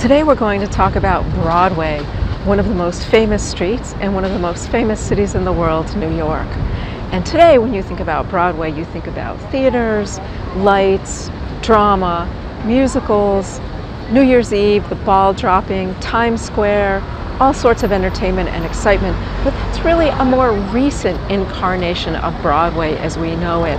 Today we're going to talk about Broadway, one of the most famous streets and one of the most famous cities in the world, New York. And today when you think about Broadway, you think about theaters, lights, drama, musicals, New Year's Eve, the ball dropping, Times Square, all sorts of entertainment and excitement. But that's really a more recent incarnation of Broadway as we know it.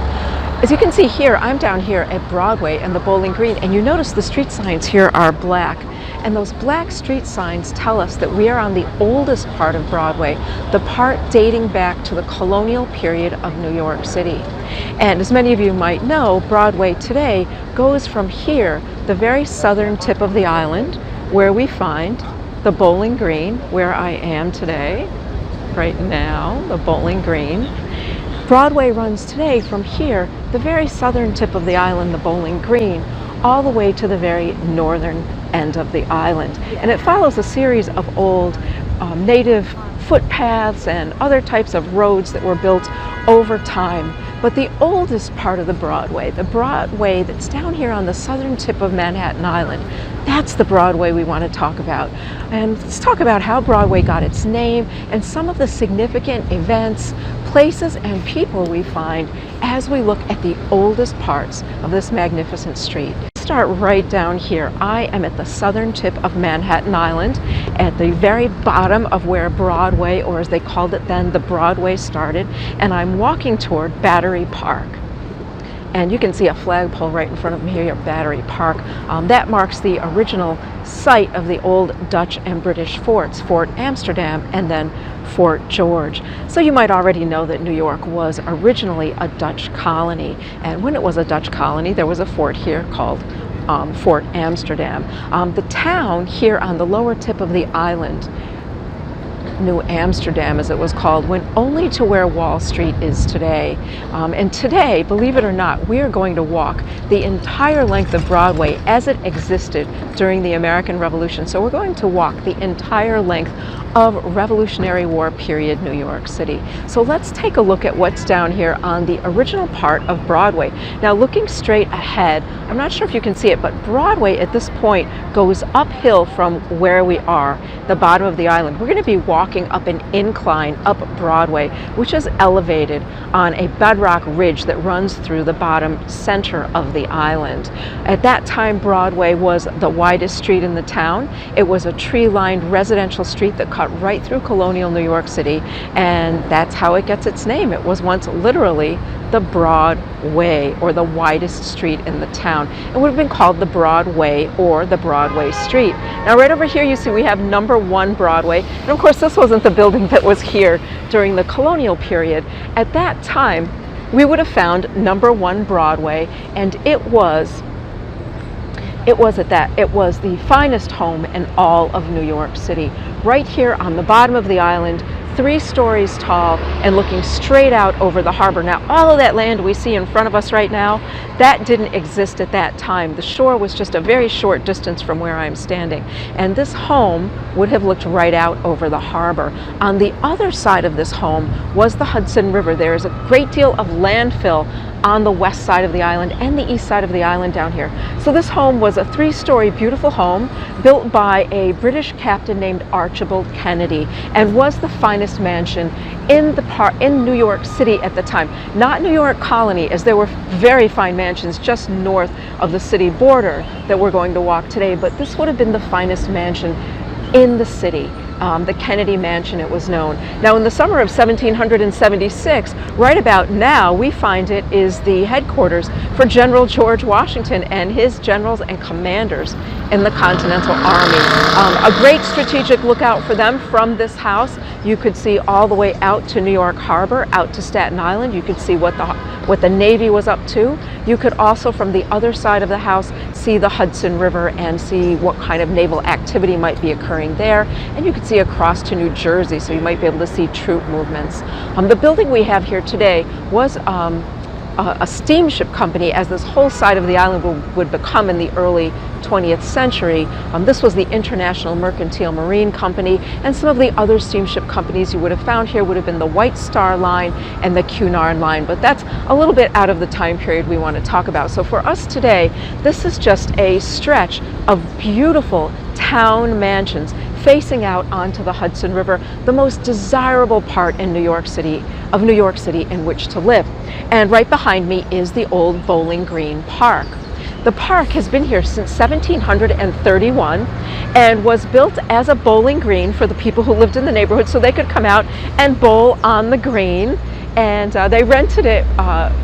As you can see here, I'm down here at Broadway and the Bowling Green, and you notice the street signs here are black. And those black street signs tell us that we are on the oldest part of Broadway, the part dating back to the colonial period of New York City. And as many of you might know, Broadway today goes from here, the very southern tip of the island, where we find the Bowling Green, where I am today, right now, the Bowling Green. Broadway runs today from here, the very southern tip of the island, the Bowling Green, all the way to the very northern end of the island. And it follows a series of old native footpaths and other types of roads that were built over time. But the oldest part of the Broadway that's down here on the southern tip of Manhattan Island, that's the Broadway we want to talk about. And let's talk about how Broadway got its name and some of the significant events, places, and people we find as we look at the oldest parts of this magnificent street. Start right down here. I am at the southern tip of Manhattan Island, at the very bottom of where Broadway, or as they called it then, the Broadway started, and I'm walking toward Battery Park. And you can see a flagpole right in front of me here at Battery Park. That marks the original site of the old Dutch and British forts, Fort Amsterdam and then Fort George. So you might already know that New York was originally a Dutch colony. And when it was a Dutch colony, there was a fort here called Fort Amsterdam. The town here on the lower tip of the island, New Amsterdam as it was called, went only to where Wall Street is today. And today, believe it or not, we are going to walk the entire length of Broadway as it existed during the American Revolution. So we're going to walk the entire length of Revolutionary War period New York City. So let's take a look at what's down here on the original part of Broadway. Now looking straight ahead, I'm not sure if you can see it, but Broadway at this point goes uphill from where we are, the bottom of the island. We're going to be walking up an incline up Broadway, which is elevated on a bedrock ridge that runs through the bottom center of the island. At that time, Broadway was the widest street in the town. It was a tree-lined residential street that cut right through colonial New York City, and that's how it gets its name. It was once literally the Broadway, or the widest street in the town. It would have been called the Broadway or the Broadway Street. Now right over here you see we have number 1 Broadway, and of course this wasn't the building that was here during the colonial period. At that time we would have found number 1 Broadway, and it was the finest home in all of New York City. Right here on the bottom of the island, 3 stories tall and looking straight out over the harbor. Now all of that land we see in front of us right now, that didn't exist at that time. The shore was just a very short distance from where I'm standing, and this home would have looked right out over the harbor. On the other side of this home was the Hudson River. There is a great deal of landfill on the west side of the island and the east side of the island down here. So this home was a 3-story beautiful home built by a British captain named Archibald Kennedy, and was the finest mansion in New York City at the time. Not New York Colony, as there were very fine mansions just north of the city border that we're going to walk today, but this would have been the finest mansion in the city. The Kennedy Mansion, it was known. Now in the summer of 1776, right about now, we find it is the headquarters for General George Washington and his generals and commanders in the Continental Army. A great strategic lookout for them from this house. You could see all the way out to New York Harbor, out to Staten Island. You could see what the Navy was up to. You could also, from the other side of the house, see the Hudson River and see what kind of naval activity might be occurring there. And you could see across to New Jersey, so you might be able to see troop movements. The building we have here today was a steamship company, as this whole side of the island would become in the early 20th century. This was the International Mercantile Marine Company, and some of the other steamship companies you would have found here would have been the White Star Line and the Cunard Line, but that's a little bit out of the time period we want to talk about. So for us today, this is just a stretch of beautiful town mansions facing out onto the Hudson River, the most desirable part in New York City in which to live. And right behind me is the old Bowling Green Park. The park has been here since 1731 and was built as a bowling green for the people who lived in the neighborhood so they could come out and bowl on the green. And they rented it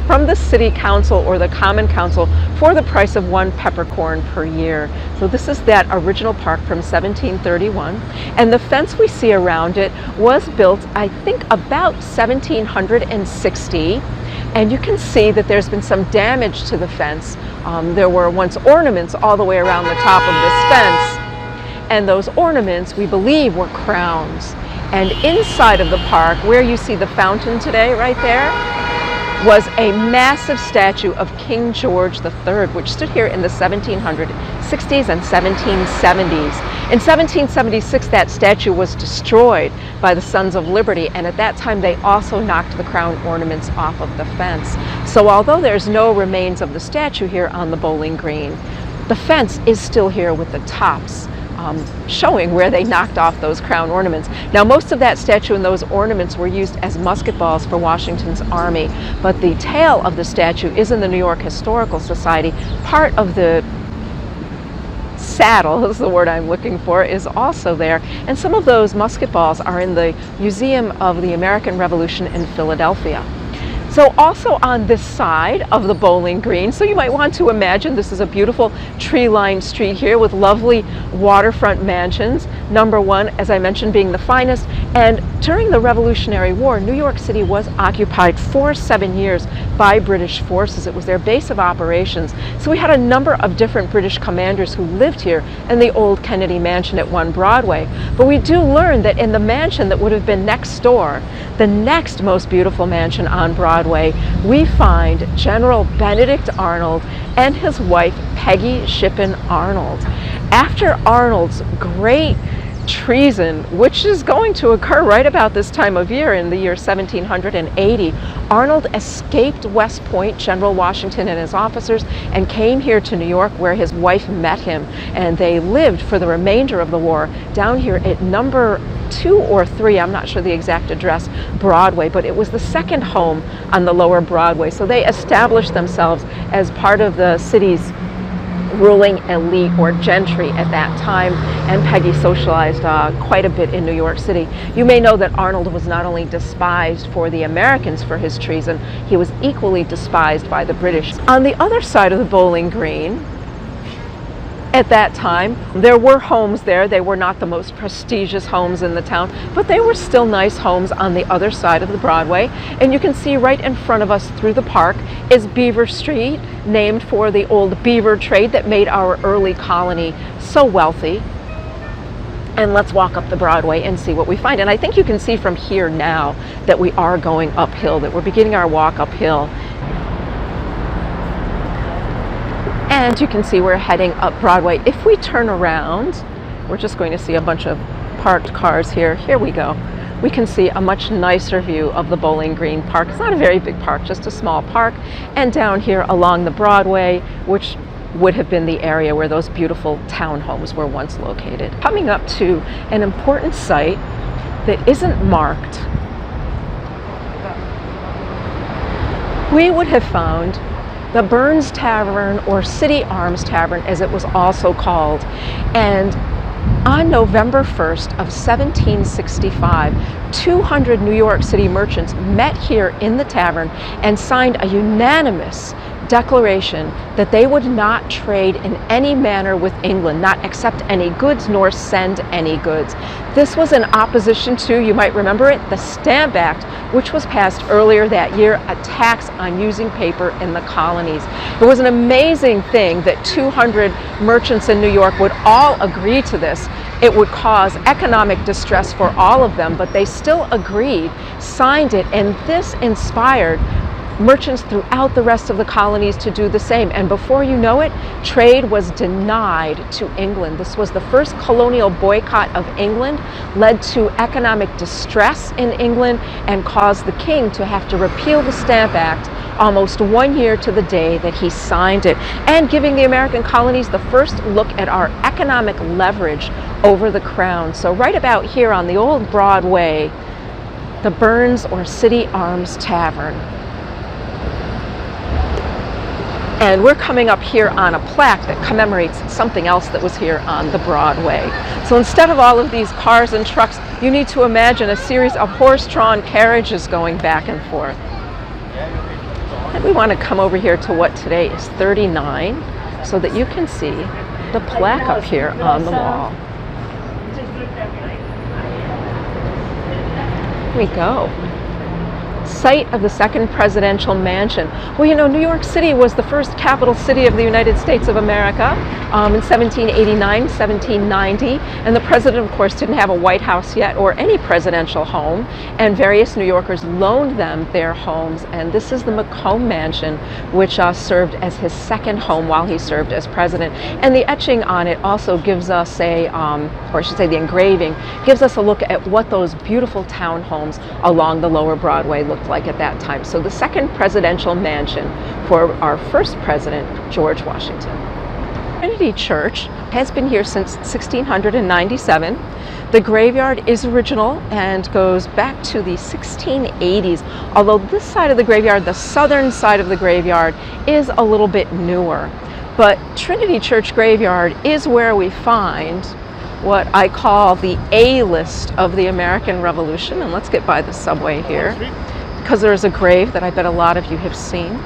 from the city council or the common council for the price of 1 peppercorn per year. So this is that original park from 1731. And the fence we see around it was built, I think, about 1760. And you can see that there's been some damage to the fence. There were once ornaments all the way around the top of this fence. And those ornaments, we believe, were crowns. And inside of the park, where you see the fountain today, right there, was a massive statue of King George III, which stood here in the 1760s and 1770s. In 1776, that statue was destroyed by the Sons of Liberty, and at that time they also knocked the crown ornaments off of the fence. So although there's no remains of the statue here on the bowling green, the fence is still here with the tops showing where they knocked off those crown ornaments. Now, most of that statue and those ornaments were used as musket balls for Washington's army, but the tail of the statue is in the New York Historical Society. Part of the saddle, is the word I'm looking for, is also there. And some of those musket balls are in the Museum of the American Revolution in Philadelphia. So also on this side of the bowling green, so you might want to imagine this is a beautiful tree-lined street here with lovely waterfront mansions. Number 1, as I mentioned, being the finest. And during the Revolutionary War, New York City was occupied for 7 years by British forces. It was their base of operations. So we had a number of different British commanders who lived here in the old Kennedy Mansion at 1 Broadway. But we do learn that in the mansion that would have been next door, the next most beautiful mansion on Broadway, we find General Benedict Arnold and his wife Peggy Shippen Arnold. After Arnold's great treason, which is going to occur right about this time of year in the year 1780, Arnold escaped West Point, General Washington and his officers, and came here to New York, where his wife met him, and they lived for the remainder of the war down here at number 2 or 3, I'm not sure the exact address, Broadway, but it was the second home on the lower Broadway. So they established themselves as part of the city's ruling elite or gentry at that time, and Peggy socialized quite a bit in New York City. You may know that Arnold was not only despised for the Americans for his treason, he was equally despised by the British. On the other side of the bowling green, at that time, there were homes there. They were not the most prestigious homes in the town, but they were still nice homes on the other side of the Broadway. And you can see right in front of us through the park is Beaver Street, named for the old beaver trade that made our early colony so wealthy. And let's walk up the Broadway and see what we find. And I think you can see from here now that we are going uphill, that we're beginning our walk uphill. And you can see we're heading up Broadway. If we turn around, we're just going to see a bunch of parked cars here. Here we go. We can see a much nicer view of the Bowling Green Park. It's not a very big park, just a small park. And down here along the Broadway, which would have been the area where those beautiful townhomes were once located. Coming up to an important site that isn't marked, we would have found the Burns Tavern, or City Arms Tavern as it was also called. And on November 1st of 1765, 200 New York City merchants met here in the tavern and signed a unanimous declaration that they would not trade in any manner with England, not accept any goods nor send any goods. This was in opposition to, you might remember it, the Stamp Act, which was passed earlier that year, a tax on using paper in the colonies. It was an amazing thing that 200 merchants in New York would all agree to this. It would cause economic distress for all of them, but they still agreed, signed it, and this inspired merchants throughout the rest of the colonies to do the same. And before you know it, trade was denied to England. This was the first colonial boycott of England, led to economic distress in England, and caused the king to have to repeal the Stamp Act almost 1 year to the day that he signed it, and giving the American colonies the first look at our economic leverage over the crown. So right about here on the old Broadway, the Burns or City Arms Tavern. And we're coming up here on a plaque that commemorates something else that was here on the Broadway. So instead of all of these cars and trucks, you need to imagine a series of horse-drawn carriages going back and forth. And we want to come over here to what today is 39, so that you can see the plaque up here on the wall. Here we go. Site of the second presidential mansion. Well, you know, New York City was the first capital city of the United States of America in 1789, 1790, and the president, of course, didn't have a White House yet or any presidential home, and various New Yorkers loaned them their homes, and this is the Macomb Mansion, which served as his second home while he served as president. And the etching on it also gives us a, or I should say the engraving, gives us a look at what those beautiful townhomes along the lower Broadway looked like at that time. So the second presidential mansion for our first president, George Washington. Trinity Church has been here since 1697. The graveyard is original and goes back to the 1680s, although this side of the graveyard, the southern side of the graveyard, is a little bit newer. But Trinity Church graveyard is where we find what I call the A-list of the American Revolution. And let's get by the subway here, because there is a grave that I bet a lot of you have seen.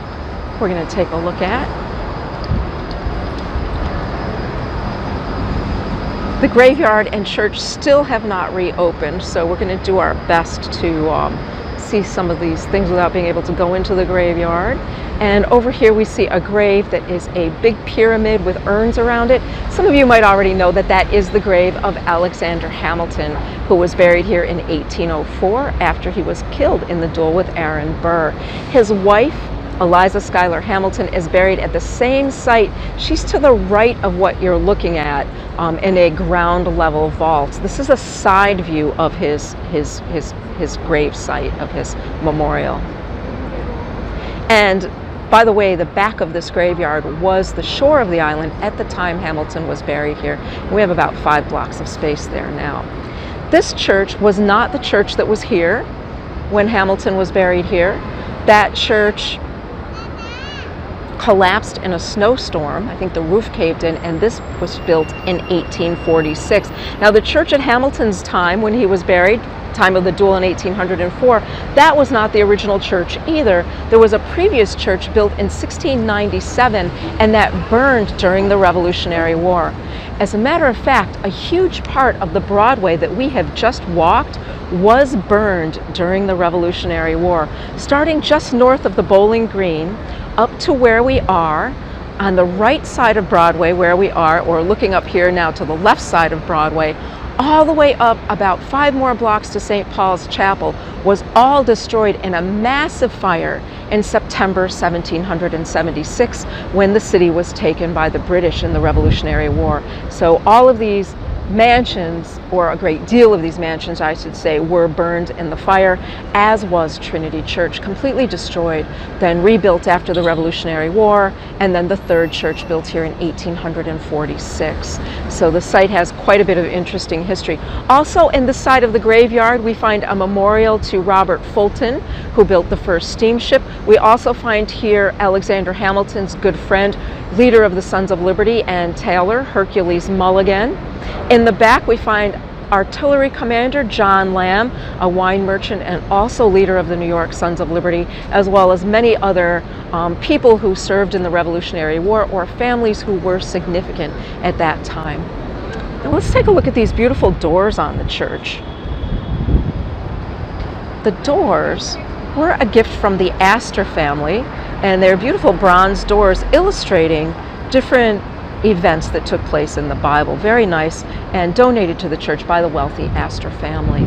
We're going to take a look at. The graveyard and church still have not reopened, so we're going to do our best to see some of these things without being able to go into the graveyard. And over here we see a grave that is a big pyramid with urns around it. Some of you might already know that that is the grave of Alexander Hamilton, who was buried here in 1804 after he was killed in the duel with Aaron Burr. His wife, Eliza Schuyler Hamilton, is buried at the same site. She's to the right of what you're looking at in a ground level vault. This is a side view of his grave site, of his memorial. And by the way, the back of this graveyard was the shore of the island at the time Hamilton was buried here. We have about 5 blocks of space there now. This church was not the church that was here when Hamilton was buried here. That church collapsed in a snowstorm. I think the roof caved in, and this was built in 1846. Now, the church at Hamilton's time, when he was buried, time of the duel in 1804, that was not the original church either. There was a previous church built in 1697, and that burned during the Revolutionary War. As a matter of fact, a huge part of the Broadway that we have just walked was burned during the Revolutionary War, starting just north of the Bowling Green up to where we are on the right side of Broadway, where we are, or looking up here now to the left side of Broadway, all the way up about 5 more blocks to St. Paul's Chapel, was all destroyed in a massive fire in September 1776, when the city was taken by the British in the Revolutionary War. So all of these mansions, or a great deal of these mansions, I should say, were burned in the fire, as was Trinity Church, completely destroyed, then rebuilt after the Revolutionary War, and then the third church built here in 1846. So the site has quite a bit of interesting history. Also, in the side of the graveyard, we find a memorial to Robert Fulton, who built the first steamship. We also find here Alexander Hamilton's good friend, leader of the Sons of Liberty and tailor, Hercules Mulligan. In the back, we find Artillery Commander John Lamb, a wine merchant and also leader of the New York Sons of Liberty, as well as many other people who served in the Revolutionary War, or families who were significant at that time. Now let's take a look at these beautiful doors on the church. The doors were a gift from the Astor family, and they're beautiful bronze doors illustrating different events that took place in the Bible. Very nice, and donated to the church by the wealthy Astor family.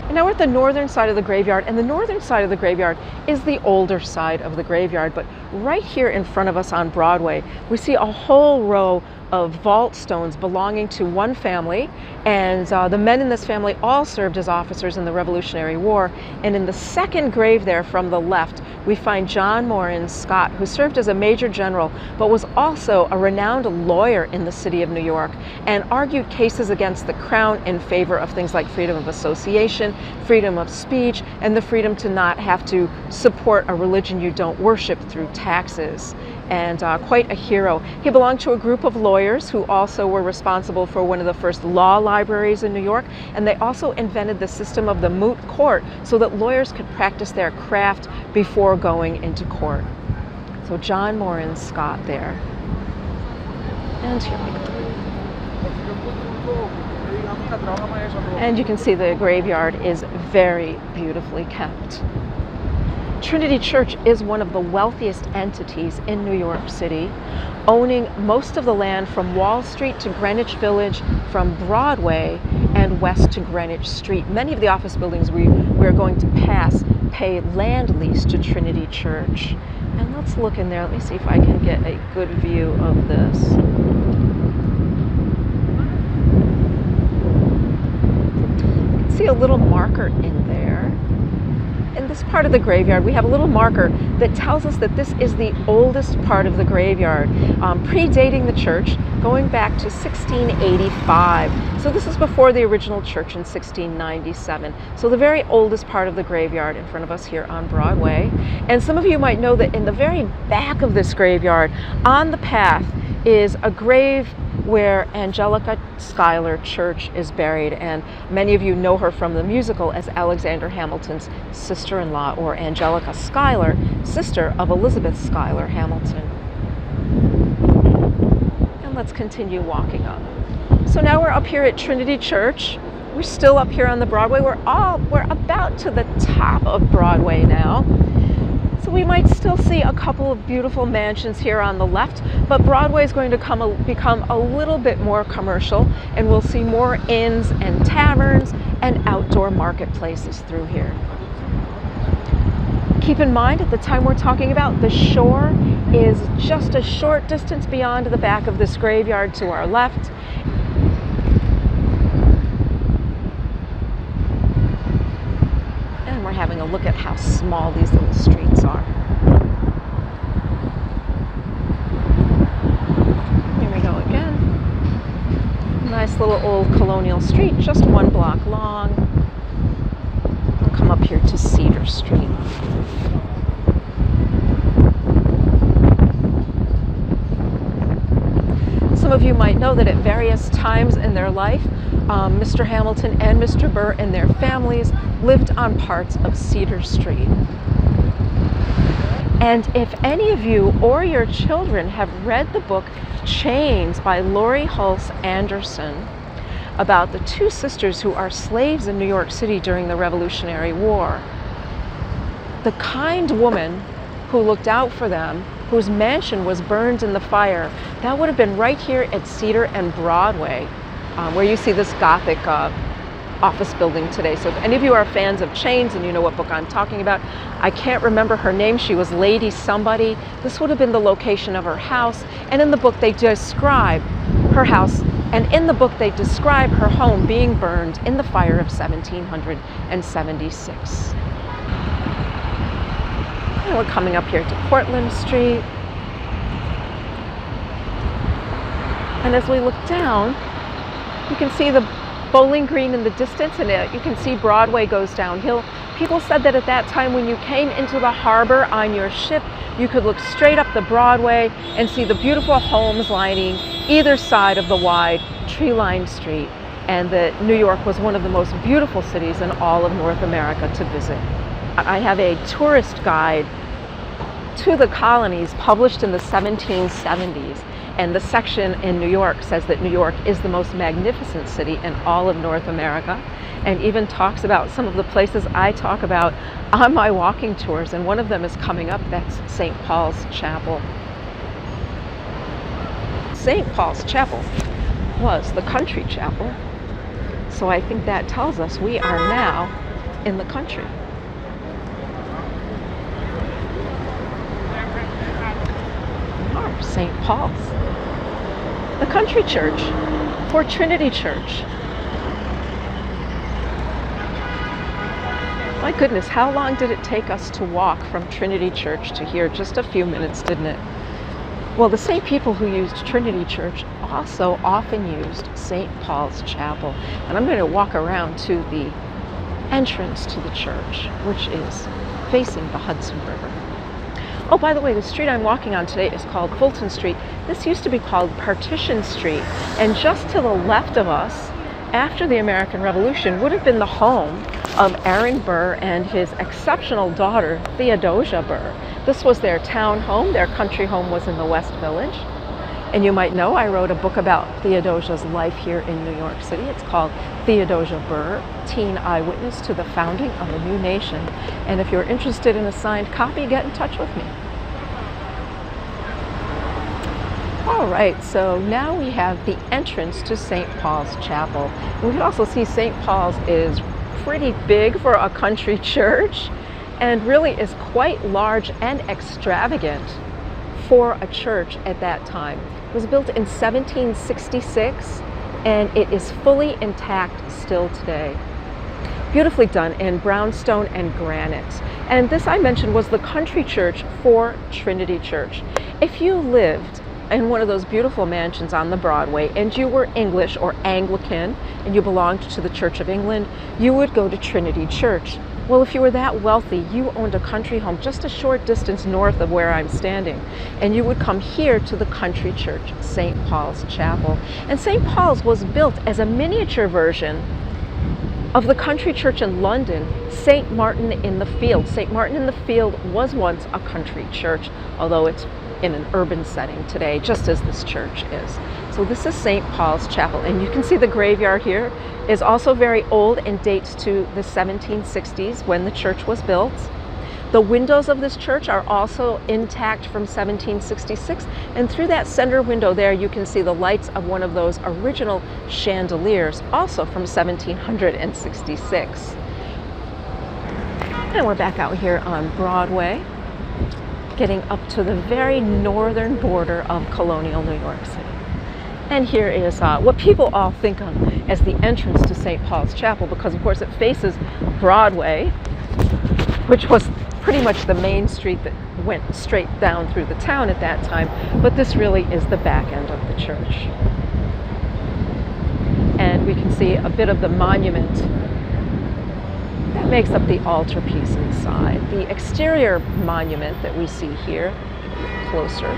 And now we're at the northern side of the graveyard, and the northern side of the graveyard is the older side of the graveyard. But right here in front of us on Broadway, we see a whole row of vault stones belonging to one family, and the men in this family all served as officers in the Revolutionary War. And in the second grave there from the left, we find John Morin Scott, who served as a major general, but was also a renowned lawyer in the city of New York, and argued cases against the crown in favor of things like freedom of association, freedom of speech, and the freedom to not have to support a religion you don't worship through taxes. And quite a hero. He belonged to a group of lawyers who also were responsible for one of the first law libraries in New York, and they also invented the system of the moot court so that lawyers could practice their craft before going into court. So John Morin Scott there. And here we go. And you can see the graveyard is very beautifully kept. Trinity Church is one of the wealthiest entities in New York City, owning most of the land from Wall Street to Greenwich Village, from Broadway and west to Greenwich Street. Many of the office buildings we're going to pass pay land lease to Trinity Church. And let's look in there. Let me see if I can get a good view of this. You can see a little marker in there. In this part of the graveyard, we have a little marker that tells us that this is the oldest part of the graveyard, predating the church, going back to 1685. So this is before the original church in 1697. So the very oldest part of the graveyard in front of us here on Broadway. And some of you might know that in the very back of this graveyard, on the path, is a grave where Angelica Schuyler Church is buried, and many of you know her from the musical as Alexander Hamilton's sister-in-law, or Angelica Schuyler, sister of Elizabeth Schuyler Hamilton. And let's continue walking up. So now we're up here at Trinity Church. We're still up here on the Broadway. We're about to the top of Broadway now. So we might still see a couple of beautiful mansions here on the left, but Broadway is going to become a little bit more commercial, and we'll see more inns and taverns and outdoor marketplaces through here. Keep in mind, at the time we're talking about, the shore is just a short distance beyond the back of this graveyard to our left. And we're having a look at how small these little streets are. Here we go again. Nice little old colonial street, just 1 block long. We'll come up here to Cedar Street. Some of you might know that at various times in their life, Mr. Hamilton and Mr. Burr and their families lived on parts of Cedar Street. And if any of you or your children have read the book Chains by Laurie Hulse Anderson, about the 2 sisters who are slaves in New York City during the Revolutionary War, the kind woman who looked out for them, whose mansion was burned in the fire, that would have been right here at Cedar and Broadway, where you see this Gothic office building today. So if any of you are fans of Chains and you know what book I'm talking about, I can't remember her name. She was Lady Somebody. This would have been the location of her house. And in the book they describe her house, and in the book they describe her home being burned in the fire of 1776. And we're coming up here to Portland Street. And as we look down, you can see the Bowling Green in the distance, and you can see Broadway goes downhill. People said that at that time when you came into the harbor on your ship, you could look straight up the Broadway and see the beautiful homes lining either side of the wide tree-lined street, and that New York was one of the most beautiful cities in all of North America to visit. I have a tourist guide to the colonies published in the 1770s. And the section in New York says that New York is the most magnificent city in all of North America, and even talks about some of the places I talk about on my walking tours, and one of them is coming up. That's St. Paul's Chapel. St. Paul's Chapel was the country chapel, so I think that tells us we are now in the country. St. Paul's. the country church for Trinity Church. My goodness, how long did it take us to walk from Trinity Church to here? Just a few minutes, didn't it? Well, the same people who used Trinity Church also often used St. Paul's Chapel. And I'm going to walk around to the entrance to the church, which is facing the Hudson River. Oh, by the way, the street I'm walking on today is called Fulton Street. This used to be called Partition Street. And just to the left of us, after the American Revolution, would have been the home of Aaron Burr and his exceptional daughter, Theodosia Burr. This was their town home. Their country home was in the West Village. And you might know I wrote a book about Theodosia's life here in New York City. It's called Theodosia Burr, Teen Eyewitness to the Founding of a New Nation. And if you're interested in a signed copy, get in touch with me. All right, so now we have the entrance to St. Paul's Chapel. And we can also see St. Paul's is pretty big for a country church and really is quite large and extravagant for a church at that time. It was built in 1766 and it is fully intact still today. Beautifully done in brownstone and granite. And this, I mentioned, was the country church for Trinity Church. If you lived in one of those beautiful mansions on the Broadway and you were English or Anglican and you belonged to the Church of England, you would go to Trinity Church. Well, if you were that wealthy, you owned a country home just a short distance north of where I'm standing, and you would come here to the country church, St. Paul's Chapel. And St. Paul's was built as a miniature version of the country church in London, St. Martin in the Field. St. Martin in the Field was once a country church, although it's in an urban setting today, just as this church is. So this is St. Paul's Chapel, and you can see the graveyard here is also very old and dates to the 1760s when the church was built. The windows of this church are also intact from 1766, and through that center window there you can see the lights of one of those original chandeliers, also from 1766. And we're back out here on Broadway, getting up to the very northern border of colonial New York City. And here is what people all think of as the entrance to St. Paul's Chapel, because of course it faces Broadway, which was pretty much the main street that went straight down through the town at that time, but this really is the back end of the church. And we can see a bit of the monument that makes up the altarpiece inside. The exterior monument that we see here, closer,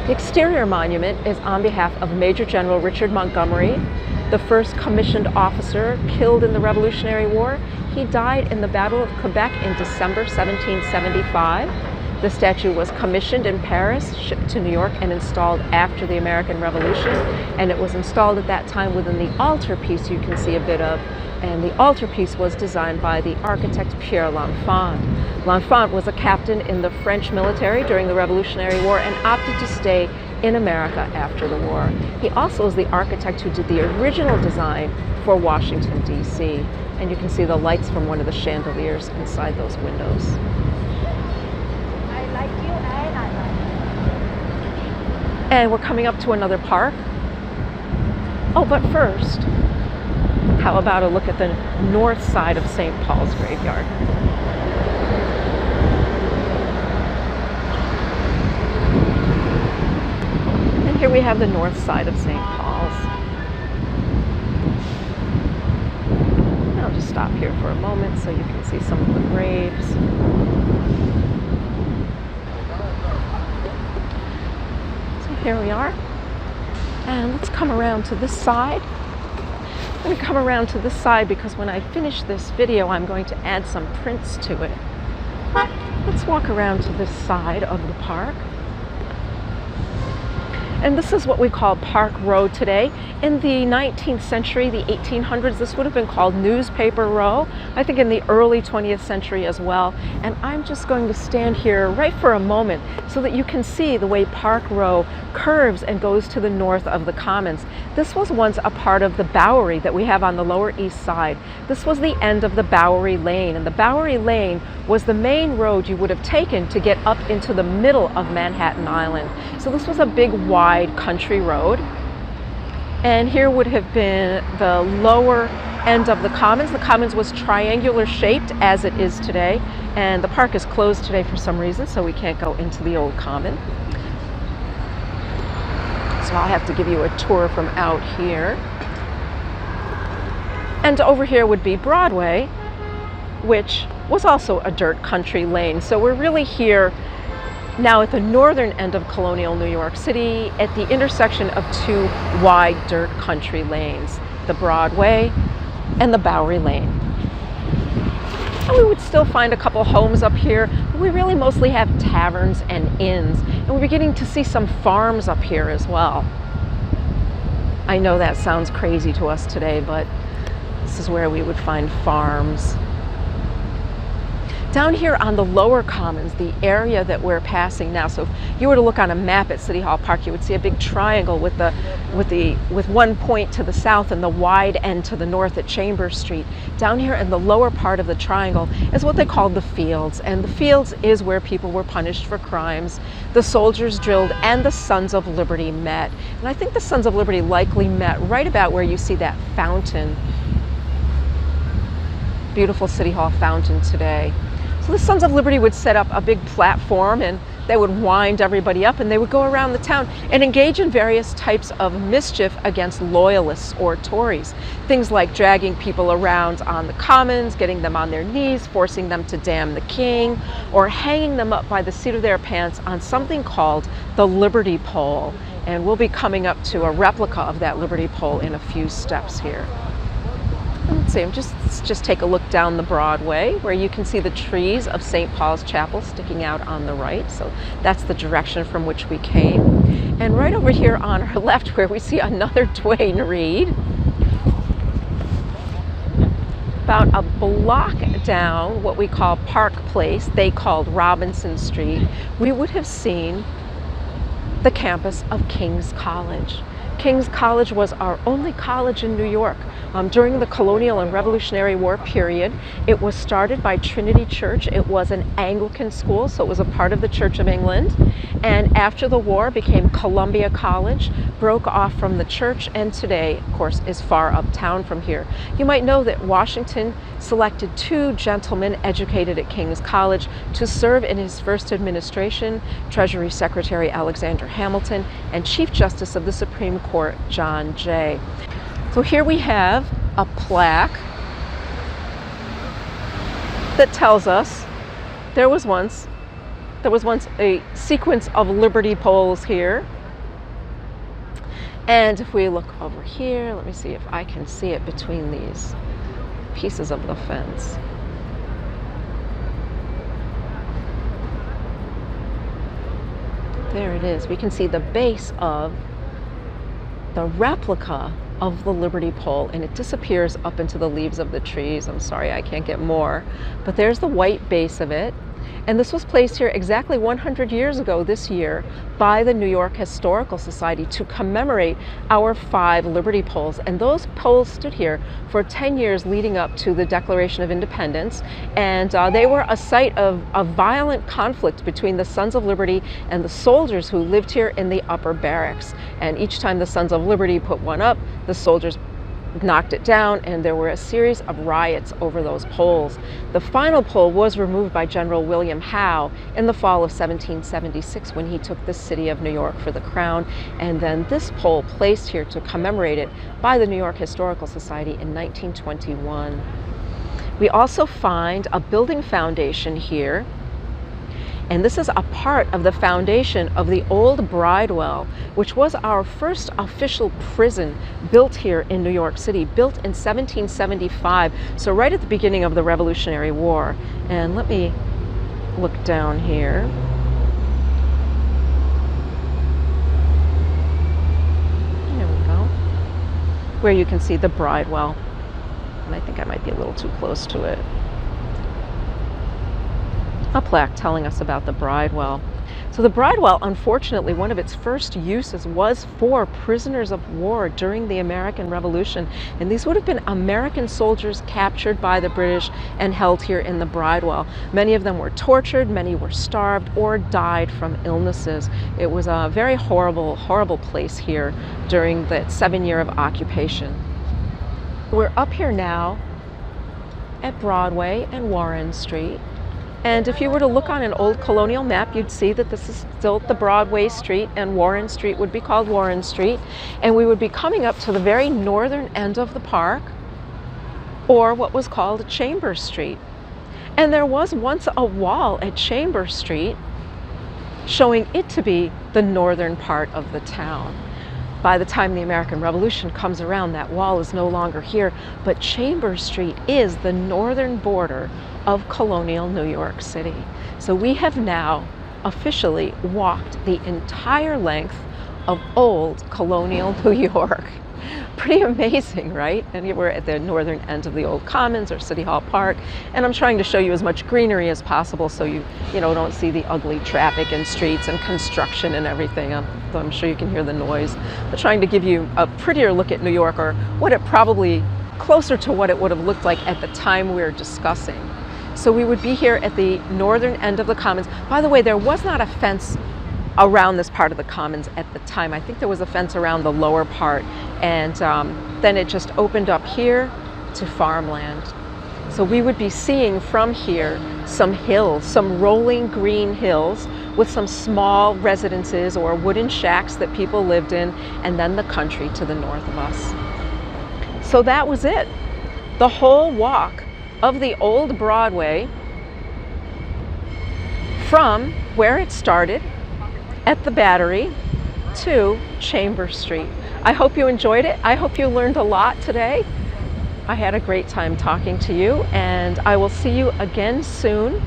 the exterior monument is on behalf of Major General Richard Montgomery, the first commissioned officer killed in the Revolutionary War. He died in the Battle of Quebec in December 1775. The statue was commissioned in Paris, shipped to New York, and installed after the American Revolution. And it was installed at that time within the altarpiece you can see a bit of. And the altarpiece was designed by the architect Pierre L'Enfant. L'Enfant was a captain in the French military during the Revolutionary War and opted to stay in America after the war. He also is the architect who did the original design for Washington, D.C. And you can see the lights from one of the chandeliers inside those windows. I like you and I like you. And we're coming up to another park. Oh, but first, how about a look at the north side of St. Paul's graveyard? And here we have the north side of St. Paul's. I'll just stop here for a moment so you can see some of the graves. So here we are. And let's come around to this side. I'm going to come around to this side because when I finish this video, I'm going to add some prints to it. Let's walk around to this side of the park. And this is what we call Park Row today. In the 19th century, the 1800s, this would have been called Newspaper Row. I think in the early 20th century as well. And I'm just going to stand here right for a moment so that you can see the way Park Row curves and goes to the north of the Commons. This was once a part of the Bowery that we have on the Lower East Side. This was the end of the Bowery Lane, and the Bowery Lane was the main road you would have taken to get up into the middle of Manhattan Island. So So this was a big, wide country road. And here would have been the lower end of the Commons. The Commons was triangular shaped as it is today. And the park is closed today for some reason, so we can't go into the old Common. So I'll have to give you a tour from out here. And over here would be Broadway, which was also a dirt country lane. So we're really here now at the northern end of colonial New York City at the intersection of two wide dirt country lanes, the Broadway and the Bowery Lane. And we would still find a couple homes up here, but we really mostly have taverns and inns. And we're beginning to see some farms up here as well. I know that sounds crazy to us today, but this is where we would find farms. Down here on the lower Commons, the area that we're passing now, so if you were to look on a map at City Hall Park, you would see a big triangle with one point to the south and the wide end to the north at Chambers Street. Down here in the lower part of the triangle is what they called the Fields, and the Fields is where people were punished for crimes, the soldiers drilled, and the Sons of Liberty met. And I think the Sons of Liberty likely met right about where you see that fountain. Beautiful City Hall fountain today. So the Sons of Liberty would set up a big platform and they would wind everybody up and they would go around the town and engage in various types of mischief against loyalists or Tories. Things like dragging people around on the Commons, getting them on their knees, forcing them to damn the king, or hanging them up by the seat of their pants on something called the Liberty Pole. And we'll be coming up to a replica of that Liberty Pole in a few steps here. Let's see, let's just take a look down the Broadway where you can see the trees of St. Paul's Chapel sticking out on the right. So that's the direction from which we came. And right over here on our left where we see another Duane Reade. About a block down what we call Park Place, they called Robinson Street, we would have seen the campus of King's College. King's College was our only college in New York. During the colonial and Revolutionary War period, it was started by Trinity Church. It was an Anglican school, so it was a part of the Church of England. And after the war, became Columbia College, broke off from the church, and today, of course, is far uptown from here. You might know that Washington selected two gentlemen educated at King's College to serve in his first administration, Treasury Secretary Alexander Hamilton and Chief Justice of the Supreme Court, John Jay. So here we have a plaque that tells us there was once a sequence of liberty poles here. And if we look over here, let me see if I can see it between these pieces of the fence. There it is. We can see the base of the replica of the Liberty Pole, and it disappears up into the leaves of the trees. I'm sorry, I can't get more. But there's the white base of it. And this was placed here exactly 100 years ago this year by the New York Historical Society to commemorate our 5 Liberty Poles. And those poles stood here for 10 years leading up to the Declaration of Independence. And they were a site of a violent conflict between the Sons of Liberty and the soldiers who lived here in the upper barracks. And each time the Sons of Liberty put one up, the soldiers knocked it down, and there were a series of riots over those poles. The final pole was removed by General William Howe in the fall of 1776 when he took the city of New York for the crown, and then this pole placed here to commemorate it by the New York Historical Society in 1921. We also find a building foundation here, and this is a part of the foundation of the old Bridewell, which was our first official prison built here in New York City, built in 1775, so right at the beginning of the Revolutionary War. And let me look down here. There we go. Where you can see the Bridewell. And I think I might be a little too close to it. A plaque telling us about the Bridewell. So So the bridewell, unfortunately, one of its first uses was for prisoners of war during the American Revolution. And these would have been American soldiers captured by the British and held here in the bridewell. Many of them were tortured, many were starved, or died from illnesses. It was a very horrible, horrible place here during that 7 year of occupation. We're up here now at Broadway and Warren Street. And if you were to look on an old colonial map, you'd see that this is still the Broadway Street, and Warren Street would be called Warren Street. And we would be coming up to the very northern end of the park, or what was called Chambers Street. And there was once a wall at Chambers Street showing it to be the northern part of the town. By the time the American Revolution comes around, that wall is no longer here, but Chambers Street is the northern border of colonial New York City. So we have now officially walked the entire length of old colonial New York. Pretty amazing, right? And we're at the northern end of the old Commons or City Hall Park, and I'm trying to show you as much greenery as possible so you don't see the ugly traffic and streets and construction and everything. Though I'm sure you can hear the noise. But trying to give you a prettier look at New York, or what it probably closer to what it would have looked like at the time we're discussing. So we would be here at the northern end of the Commons. By the way, there was not a fence around this part of the Commons at the time. I think there was a fence around the lower part, and then it just opened up here to farmland. So we would be seeing from here some hills, some rolling green hills with some small residences or wooden shacks that people lived in, and then the country to the north of us. So that was it. The whole walk of the old Broadway from where it started at the Battery to Chambers Street. I hope you enjoyed it. I hope you learned a lot today. I had a great time talking to you, and I will see you again soon.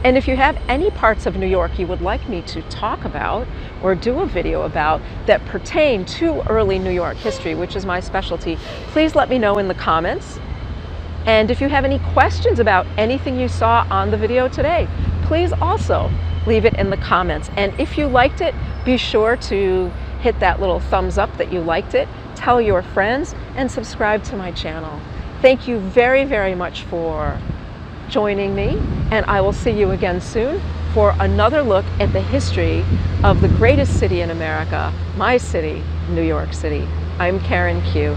And if you have any parts of New York you would like me to talk about or do a video about that pertain to early New York history, which is my specialty, please let me know in the comments. And if you have any questions about anything you saw on the video today, please also leave it in the comments. And if you liked it, be sure to hit that little thumbs up that you liked it, tell your friends, and subscribe to my channel. Thank you very, very much for joining me, and I will see you again soon for another look at the history of the greatest city in America, my city, New York City. I'm Karen Q.